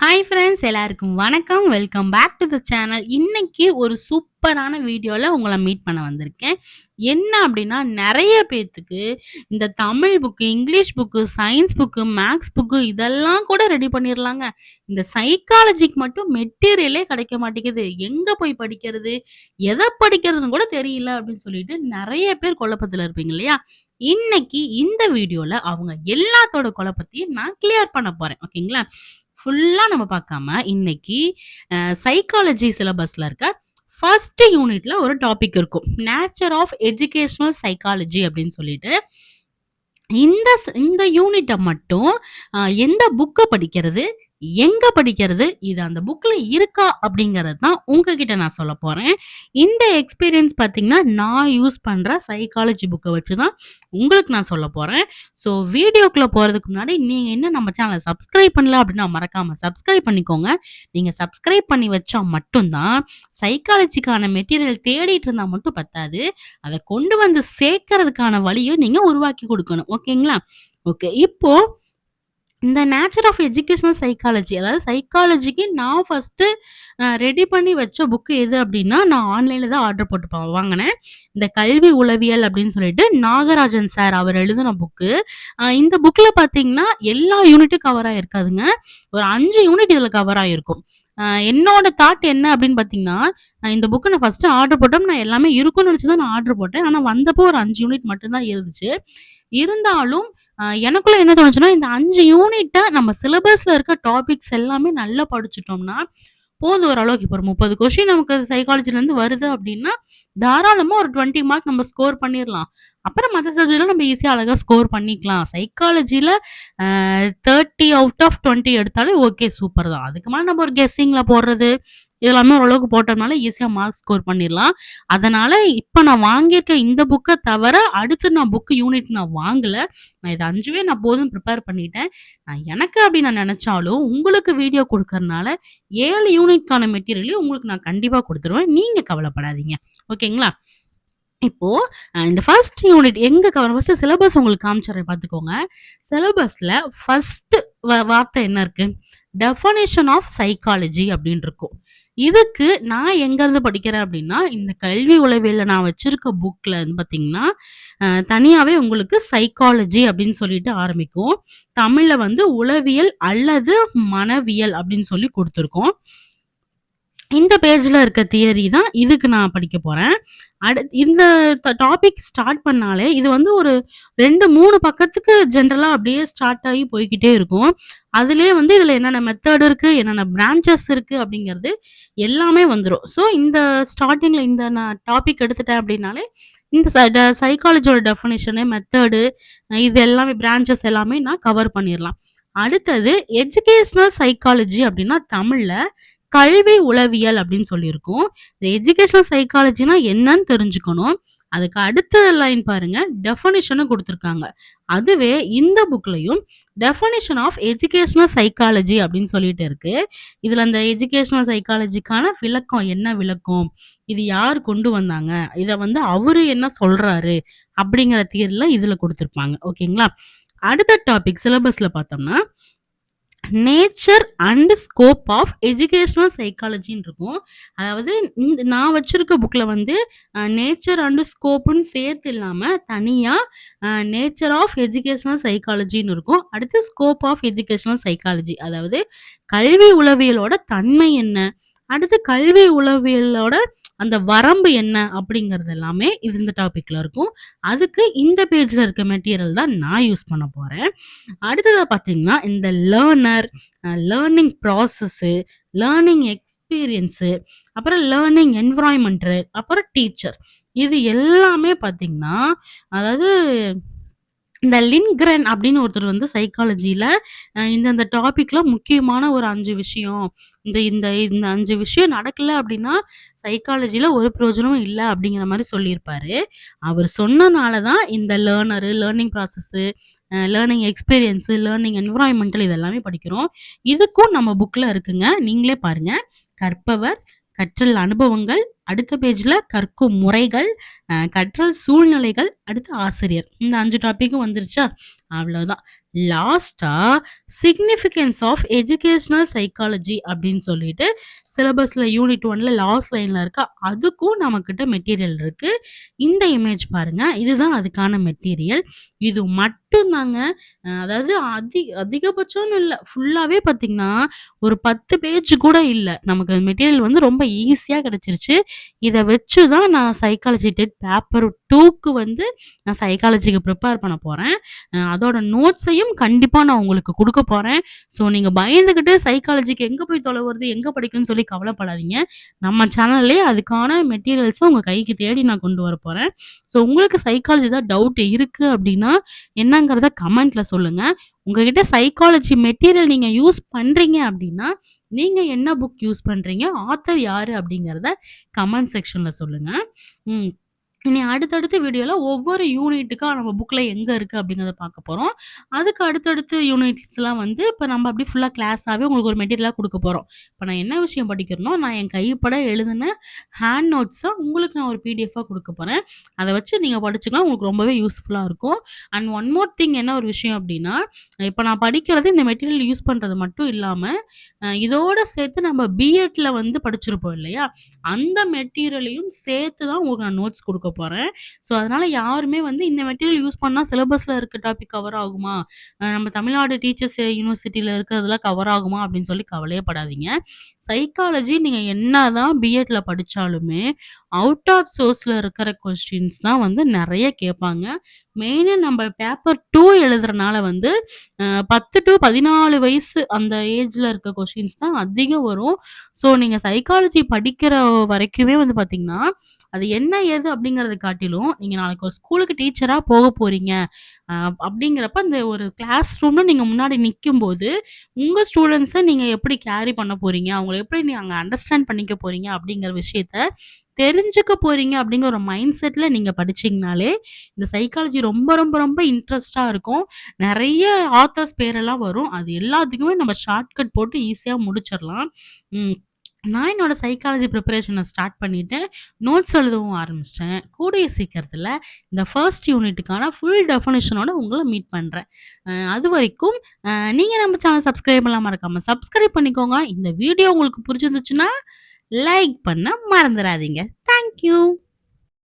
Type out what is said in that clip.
Hi friends எல்லாருக்கும் வணக்கம். Welcome back to the channel. இன்னைக்கு ஒரு சூப்பரான வீடியோல உங்கள மீட் பண்ண வந்திருக்கேன். என்ன அப்டின்னா, நெறைய பேத்துக்கு இந்த Tamil book, English book, science book, maths book இதெல்லாம் கூட ரெடி பண்ணிர்லாங்க. இந்த சைக்காலஜிக்கு மட்டும் மெட்டீரியலே கிடைக்க மாட்டேங்குது. எங்க போய் படிக்கிறது? எத படிக்கிறதுன்னு கூட தெரியல அப்டின்னு சொல்லிட்டு நெறைய பேர் குழப்பத்துல இருப்பீங்க இல்லையா? இன்னைக்கு இந்த வீடியோல அவங்க எல்லாத்தோட குழப்பத்தையும் நான் கிளியர் பண்ண போறேன். ஓகேங்களா? ஃபுல்லா நம்ம பார்க்காம, இன்னைக்கு சைக்காலஜி சிலபஸ்ல இருக்க ஃபர்ஸ்ட் யூனிட்ல ஒரு டாபிக் இருக்கும். நேச்சர் ஆஃப் எஜுகேஷனல் சைக்காலஜி அப்படின்னு சொல்லிட்டு. இந்த யூனிட்ட மட்டும் எந்த புக்க படிக்கிறது, எங்க படிக்கிறது, இது அந்த புக்ல இருக்கா அப்படிங்கிறது தான் உங்ககிட்ட நான் சொல்லப் போறேன். இந்த எக்ஸ்பீரியன்ஸ் பார்த்தீங்கன்னா, நான் யூஸ் பண்ற சைக்காலஜி புக்க வச்சு தான் உங்களுக்கு நான் சொல்லப் போறேன். ஸோ வீடியோக்குள்ள போறதுக்கு முன்னாடி நீங்க இன்னும் நம்ம சேனல சப்ஸ்கிரைப் பண்ணல அப்படின்னா மறக்காம சப்ஸ்கிரைப் பண்ணிக்கோங்க. நீங்க சப்ஸ்கிரைப் பண்ணி வச்சா மட்டும் தான் சைக்காலஜிக்கான மெட்டீரியல் தேடிட்டு இருந்தா மட்டும் பத்தாது. அத கொண்டு வந்து சேர்க்கறதுக்கான வழியும் நீங்க உருவாக்கி குடுக்கணும். ஓகேங்களா? ஓகே. இப்போ இந்த நேச்சர் ஆஃப் எஜுகேஷனல் சைக்காலஜி அதாவது சைக்காலஜிக்கு நான் ஃபர்ஸ்ட்டு ரெடி பண்ணி வச்ச புக் எது அப்டின்னா, நான் ஆன்லைன்ல தான் ஆர்டர் போட்டு வாங்குனேன். இந்த கல்வி உளவியல் அப்டின்னு சொல்லிட்டு நாகராஜன் சார் அவர் எழுதின புக்கு. இந்த புக்ல பார்த்தீங்கன்னா, எல்லா யூனிட்டும் கவர் ஆயிருக்காதுங்க. ஒரு 5 யூனிட் இதுல கவர் ஆயிருக்கும். என்னோட தாட் என்ன அப்டின்னு பார்த்தீங்கன்னா, இந்த புக்க நான் ஃபர்ஸ்ட்டு ஆர்டர் போட்டப்ப நான் எல்லாமே இருக்கும்னு நெனச்சு தான் நான் ஆர்டர் போட்டேன். ஆனா வந்தப்போ ஒரு 5 யூனிட் மட்டும் தான் இருந்துச்சு. இருந்தாலும் எனக்குள்ள என்ன தோணுச்சுன்னா, இந்த 5 யூனிட்ட நம்ம சிலபஸ்ல இருக்க டாபிக்ஸ் எல்லாமே நல்லா படிச்சுட்டோம்னா, போதும் ஓரளவுக்கு. இப்போ ஒரு 30 கொஸ்டின் நமக்கு சைக்காலஜிலருந்து வருது அப்டின்னா, தாராளமா ஒரு 20 மார்க் நம்ம ஸ்கோர் பண்ணிர்லாம். அப்புறம் மத்த சப்ஜெக்ட்ல நம்ம ஈஸியா அழகா ஸ்கோர் பண்ணிக்கலாம். சைக்காலஜில 30 அவுட் ஆஃப் 20 எடுத்தாலே ஓகே சூப்பர் தான். அதுக்கு மேல நம்ம ஒரு கெஸ்ஸிங்ல போடுறது, இதெல்லாமே ஓரளவுக்கு போட்டோம்னால ஈஸியா மார்க் ஸ்கோர் பண்ணிர்லாம். அதனால இப்ப நான் வாங்கியிருக்க இந்த புக்க தவிர, அடுத்து நான் புக் யூனிட் நான் வாங்கல. நான் இது 5வே நான் போதும் ப்ரிப்பேர் பண்ணிட்டேன். எனக்கு அப்டி நான் நெனச்சாலும், உங்களுக்கு வீடியோ குடுக்கறனால 7 யூனிட்க்கான மெட்டீரியலையும் உங்களுக்கு நான் கண்டிப்பா குடுத்துருவேன். நீங்க கவலைப்படாதீங்க. ஓகேங்களா? இப்போ இந்த ஃபர்ஸ்ட் யூனிட் எங்க ஃபர்ஸ்ட் சிலபஸ் உங்களுக்கு காமிச்சர்றேன் பார்த்துக்கோங்க. சிலபஸ்ல ஃபர்ஸ்ட் வார்த்தை என்ன இருக்கு? டெஃபனிஷன் ஆஃப் சைக்காலஜி அப்படின்னு இருக்கும். இதுக்கு நான் எங்கருந்து படிக்கிறேன் அப்படின்னா, இந்த கல்வி உளவியல்ல நான் வச்சிருக்க புக்ல வந்து பார்த்தீங்கன்னா, தனியாவே உங்களுக்கு சைக்காலஜி அப்படின்னு சொல்லிட்டு ஆரம்பிக்கும். தமிழ்ல வந்து உளவியல் அல்லது மனவியல் அப்படின்னு சொல்லி குடுத்துருக்கோம். இந்த பேஜ்ல இருக்க தியரி தான் இதுக்கு நான் படிக்க போறேன். இந்த டாபிக் ஸ்டார்ட் பண்ணாலே இது வந்து ஒரு 2, 3 பக்கத்துக்கு ஜெனரலா அப்படியே ஸ்டார்ட் ஆகி போய்க்கிட்டே இருக்கும். அதிலேயே வந்து இதுல என்னென்ன மெத்தட் இருக்கு, என்னென்ன பிரான்ச்சஸ் இருக்கு அப்படிங்கிறது எல்லாமே வந்துரும். ஸோ இந்த ஸ்டார்ட்டிங்ல இந்த நான் டாபிக் எடுத்துட்டேன் அப்படின்னாலே, இந்த சைக்காலஜியோட டெஃபினிஷனு, மெத்தடு இது எல்லாமே பிரான்ச்சஸ் எல்லாமே நான் கவர் பண்ணிரலாம். அடுத்தது எஜுகேஷனல் சைக்காலஜி அப்படின்னா தமிழ்ல கல்வி உளவியல் அப்படின்னு சொல்லியிருக்கோம். இந்த எஜுகேஷனல் சைக்காலஜினா என்னன்னு தெரிஞ்சுக்கணும். அதுக்கு அடுத்த லைன் பாருங்க, டெஃபனிஷனும் குடுத்துருக்காங்க. அதுவே இந்த புக்லயும் டெஃபனிஷன் ஆஃப் எஜுகேஷனல் சைக்காலஜி அப்படின்னு சொல்லிட்டு இருக்கு. இதுல அந்த எஜுகேஷனல் சைக்காலஜிக்கான விளக்கம் என்ன விளக்கம்? இது யார் கொண்டு வந்தாங்க? இத வந்து அவரு என்ன சொல்றாரு? அப்படிங்கிற தியரிலாம் இதுல குடுத்துருப்பாங்க. ஓகேங்களா? அடுத்த டாபிக் சிலபஸ்ல பார்த்தோம்னா nature and scope of educational சைக்காலஜின்னு இருக்கும். அதாவது நான் வச்சிருக்க புக்ல வந்து நேச்சர் அண்ட் ஸ்கோப்புன்னு சேர்த்து இல்லாம தனியா நேச்சர் ஆஃப் எஜுகேஷனல் சைக்காலஜின்னு இருக்கும். அடுத்து ஸ்கோப் ஆஃப் எஜுகேஷனல் சைக்காலஜி அதாவது கல்வி உளவியலோட தன்மை என்ன? அடுத்து கல்வி உளவியலோட அந்த வரம்பு என்ன? அப்படிங்கிறது எல்லாமே இந்த டாபிக்ல இருக்கும். அதுக்கு இந்த பேஜ்ல இருக்க மெட்டீரியல் தான் நான் யூஸ் பண்ண போறேன். அடுத்ததா பார்த்தீங்கன்னா, இந்த லேர்னிங் ப்ராசஸ்ஸு, லேர்னிங் எக்ஸ்பீரியன்ஸு, அப்புறம் லேர்னிங் என்வைரன்மென்ட், அப்புறம் டீச்சர். இது எல்லாமே பார்த்தீங்கன்னா, அதாவது இந்த லின்கிரென் அப்படின்னு ஒருத்தர் வந்து சைக்காலஜில இந்தந்த டாபிக்ல முக்கியமான ஒரு 5 விஷயம். இந்த இந்த இந்த 5 விஷயம் நடக்கல அப்படின்னா, சைக்காலஜில ஒரு பிரயோஜனமும் இல்ல அப்படிங்கிற மாரி சொல்லியிருப்பாரு. அவர் சொன்னனால தான் இந்த learning process, learning experience, learning environmental இது எல்லாமே படிக்கிறோம். இதுக்கும் நம்ம புக்ல இருக்குங்க. நீங்களே பாருங்க. கற்பவர், கற்றல் அனுபவங்கள், அடுத்த பேஜ்ல கற்கும் முறைகள், கற்றல் சூழ்நிலைகள், அடுத்து ஆசிரியர். இந்த 5 டாபிக்கும் வந்துருச்சா? அவ்வளோதான். லாஸ்ட்டா சிக்னிஃபிகன்ஸ் ஆஃப் எஜுகேஷனல் சைக்காலஜி அப்படின்னு சொல்லிட்டு சிலபஸ்ல யூனிட் 1ல லாஸ்ட் லைன்ல இருக்கா, அதுக்கும் நம்மகிட்ட மெட்டீரியல் இருக்கு. இந்த இமேஜ் பாருங்க. இதுதான் அதுக்கான மெட்டீரியல். இது மட்டும் தாங்க. அதாவது அதிகபட்சம்னு இல்ல. ஃபுல்லாவே பார்த்தீங்கன்னா, ஒரு 10 பேஜ் கூட இல்ல. நமக்கு மெட்டீரியல் வந்து ரொம்ப ஈஸியா கிடைச்சிருச்சு. இத வச்சு தான் நான் சைக்காலஜி டெட் பேப்பர் 2க்கு வந்து நான் சைக்காலஜிக்கு ப்ரிப்பேர் பண்ண போறேன். அதோட நோட்ஸையும் கண்டிப்பா நான் உங்களுக்கு குடுக்க போறேன். ஸோ நீங்க பயந்துகிட்டு சைக்காலஜிக்கு எங்க போய் தொலைவுறது, எங்க படிக்கணும்னு சொல்லி கவலைப்படாதீங்க. நம்ம சேனல்லயே அதுக்கான மெட்டீரியல்ஸ உங்க கைக்கு தேடி நான் கொண்டு வரப்போறேன். ஸோ உங்களுக்கு சைக்காலஜி தான் டவுட் இருக்கு அப்டின்னா, என்னங்கிறத கமெண்ட்ல சொல்லுங்க. உங்ககிட்ட சைக்காலஜி மெட்டீரியல் நீங்க யூஸ் பண்றீங்க அப்டின்னா, நீங்க என்ன புக் யூஸ் பண்றீங்க? ஆத்தர் யாரு? அப்டிங்கிறத கமெண்ட் செக்ஷன்ல சொல்லுங்க. ம். இனி அடுத்தடுத்த வீடியோல ஒவ்வொரு யூனிட்டுக்கா நம்ம புக்ல எங்க இருக்கு அப்படிங்கிறத பார்க்க போறோம். அதுக்கு அடுத்தடுத்த யூனிட்ஸ்லாம் வந்து இப்ப நம்ம அப்படியே ஃபுல்லா கிளாஸாவே உங்களுக்கு ஒரு மெட்டீரியலா குடுக்க போறோம். இப்ப நான் என்ன விஷயம் படிக்கிறேனோ, நான் என் கைப்பட எழுதின ஹேண்ட் நோட்ஸ உங்களுக்கு நான் ஒரு பிடிஎஃபா குடுக்க போறேன். அத வச்சு நீங்க படிச்சுக்கலாம். உங்களுக்கு ரொம்பவே யூஸ்ஃபுல்லா இருக்கும். அண்ட் ஒன் மோர் திங் என்ன ஒரு விஷயம் அப்படின்னா, இப்ப நான் படிக்கிறது இந்த மெட்டீரியல் யூஸ் பண்றது மட்டும் இல்லாம, இதோட சேர்த்து நம்ம பிஎட்ல வந்து படிச்சிருப்போம் இல்லையா? அந்த மெட்டீரியலையும் சேர்த்து தான் உங்களுக்கு நான் நோட்ஸ் குடுக்க போறேன். ஸோ, அதனால யாருமே வந்து இந்த மெட்டீரியல் யூஸ் பண்ணா சிலபஸ்ல இருக்க டாபிக் கவர் ஆகுமா? நம்ம தமிழ்நாடு டீச்சர்ஸ் யூனிவர்சிட்டில இருக்கிறதெல்லாம் கவர் ஆகுமா? அப்படின்னு சொல்லி கவலையே படாதீங்க. சைக்காலஜி நீங்க என்னதான் பிஎட்ல படிச்சாலுமே, அவுட் ஆஃப் சோர்ஸ்ல இருக்கிற கொஸ்டின்ஸ் தான் வந்து நெறைய கேட்பாங்க. மெயினா நம்ம பேப்பர் 2 எழுதுறனால வந்து 10 டூ 14 வயசு அந்த ஏஜ்ல இருக்க கொஸ்டின்ஸ் தான் அதிகம் வரும். ஸோ, நீங்க சைக்காலஜி படிக்கிற வரைக்குமே வந்து பார்த்தீங்கன்னா, அது என்ன ஏது அப்படிங்கிறத காட்டிலும், நீங்க நாளைக்கு ஒரு ஸ்கூலுக்கு டீச்சரா போக போறீங்க. அ அப்படிங்கிறப்ப அந்த ஒரு கிளாஸ் ரூம்ல நீங்க முன்னாடி நிக்கும்போது, உங்க ஸ்டூடண்ட்ஸ நீங்க எப்படி கேரி பண்ண போறீங்க? அவங்கள எப்படி நீங்க அண்டர்ஸ்டாண்ட் பண்ணிக்க போறீங்க? அப்படிங்கிற விஷயத்த தெரிஞ்சுக்க போறீங்க அப்படிங்கிற ஒரு மைண்ட் செட்ல நீங்க படிச்சீங்கனாலே, இந்த சைக்காலஜி ரொம்ப ரொம்ப ரொம்ப இன்ட்ரெஸ்ட்டா இருக்கும். நெறைய ஆத்தர்ஸ் பேரெல்லாம் வரும். அது எல்லாத்துக்குமே நம்ம ஷார்ட்கட் போட்டு ஈஸியா முடிச்சிடலாம். ம். நான் என்னோட சைக்காலஜி ப்ரிப்பரேஷன ஸ்டார்ட் பண்ணிட்டேன். நோட்ஸ் எழுதவும் ஆரம்பிச்சுட்டேன். கூடிய சீக்கிரத்தில இந்த ஃபர்ஸ்ட் யூனிட்டுக்கான ஃபுல் டெஃபினிஷனோட உங்கள மீட் பண்றேன். அதுவரைக்கும் நீங்க நம்ம சேனல் சப்ஸ்கிரைப் பண்ணாம மறக்காம சப்ஸ்கிரைப் பண்ணிக்கோங்க. இந்த வீடியோ உங்களுக்கு புடிச்சிருந்துச்சுன்னா, லைக் பண்ண மறந்துறாதீங்க. Thank you.